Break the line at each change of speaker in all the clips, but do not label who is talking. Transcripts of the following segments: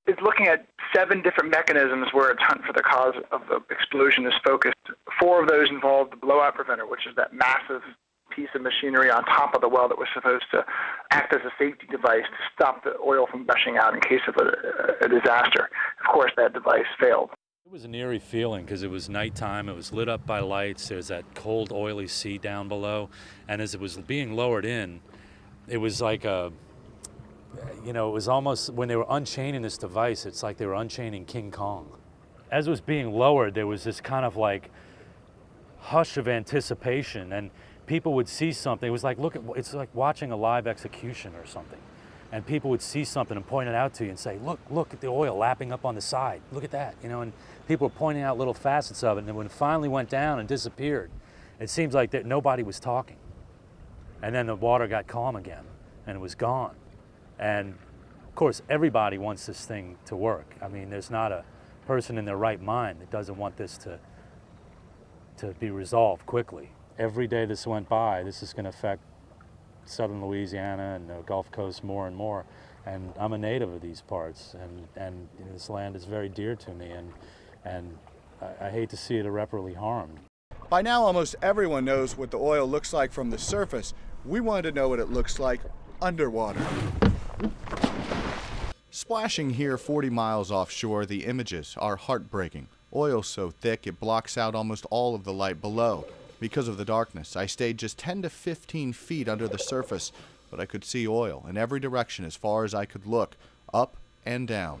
is looking at 7 different mechanisms where its hunt for the cause of the explosion is focused. 4 of those involve the blowout preventer, which is that massive piece of machinery on top of the well that was supposed to act as a safety device to stop the oil from gushing out in case of a disaster. Of course, that device failed.
It was an eerie feeling because it was nighttime, it was lit up by lights, there's that cold, oily sea down below, and as it was being lowered in, it was like it was almost, when they were unchaining this device, it's like they were unchaining King Kong. As it was being lowered, there was this kind of like hush of anticipation, and people would see something. It was like, it's like watching a live execution or something. And people would see something and point it out to you and say, look at the oil lapping up on the side. Look at that, and people were pointing out little facets of it. And then when it finally went down and disappeared, it seems like that nobody was talking. And then the water got calm again and it was gone. And of course, everybody wants this thing to work. I mean, there's not a person in their right mind that doesn't want this to be resolved quickly. Every day this went by, this is going to affect southern Louisiana and the Gulf Coast more and more. And I'm a native of these parts, and this land is very dear to me, and I hate to see it irreparably harmed.
By now, almost everyone knows what the oil looks like from the surface. We wanted to know what it looks like underwater. Splashing here 40 miles offshore, the images are heartbreaking. Oil so thick it blocks out almost all of the light below. Because of the darkness, I stayed just 10 to 15 feet under the surface, but I could see oil in every direction as far as I could look, up and down.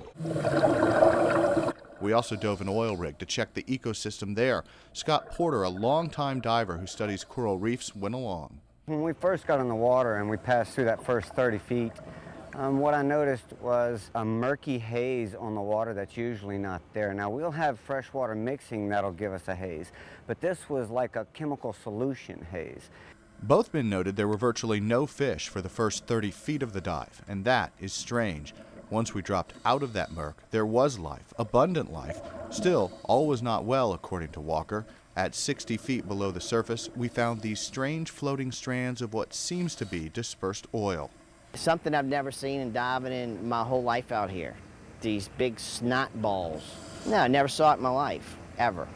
We also dove an oil rig to check the ecosystem there. Scott Porter, a longtime diver who studies coral reefs, went along.
When we first got in the water and we passed through that first 30 feet, what I noticed was a murky haze on the water that's usually not there. Now, we'll have freshwater mixing that'll give us a haze, but this was like a chemical solution haze.
Both men noted there were virtually no fish for the first 30 feet of the dive, and that is strange. Once we dropped out of that murk, there was life, abundant life. Still, all was not well, according to Walker. At 60 feet below the surface, we found these strange floating strands of what seems to be dispersed oil.
Something I've never seen in diving in my whole life out here. These big snot balls. No, I never saw it in my life, ever.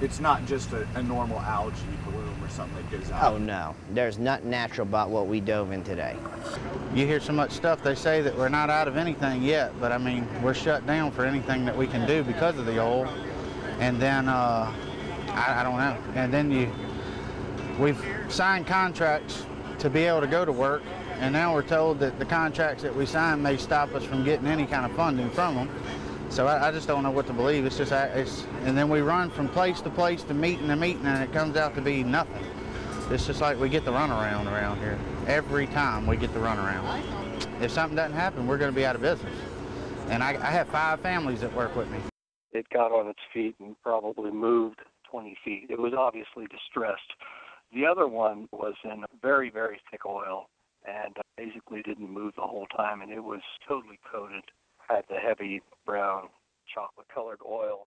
It's not just a normal algae bloom or something that goes out?
Oh no, there's nothing natural about what we dove in today.
You hear so much stuff, they say that we're not out of anything yet, but I mean, we're shut down for anything that we can do because of the oil. And then, I don't know. And then we've signed contracts to be able to go to work, and now we're told that the contracts that we sign may stop us from getting any kind of funding from them. So I just don't know what to believe. It's just, and then we run from place to place to meeting to meeting, and it comes out to be nothing. It's just like we get the runaround around here. Every time we get the runaround. If something doesn't happen, we're going to be out of business. And I have 5 families that work with me.
It got on its feet and probably moved 20 feet. It was obviously distressed. The other one was in very, very thick oil and basically didn't move the whole time, and it was totally coated, had the heavy brown chocolate-colored oil.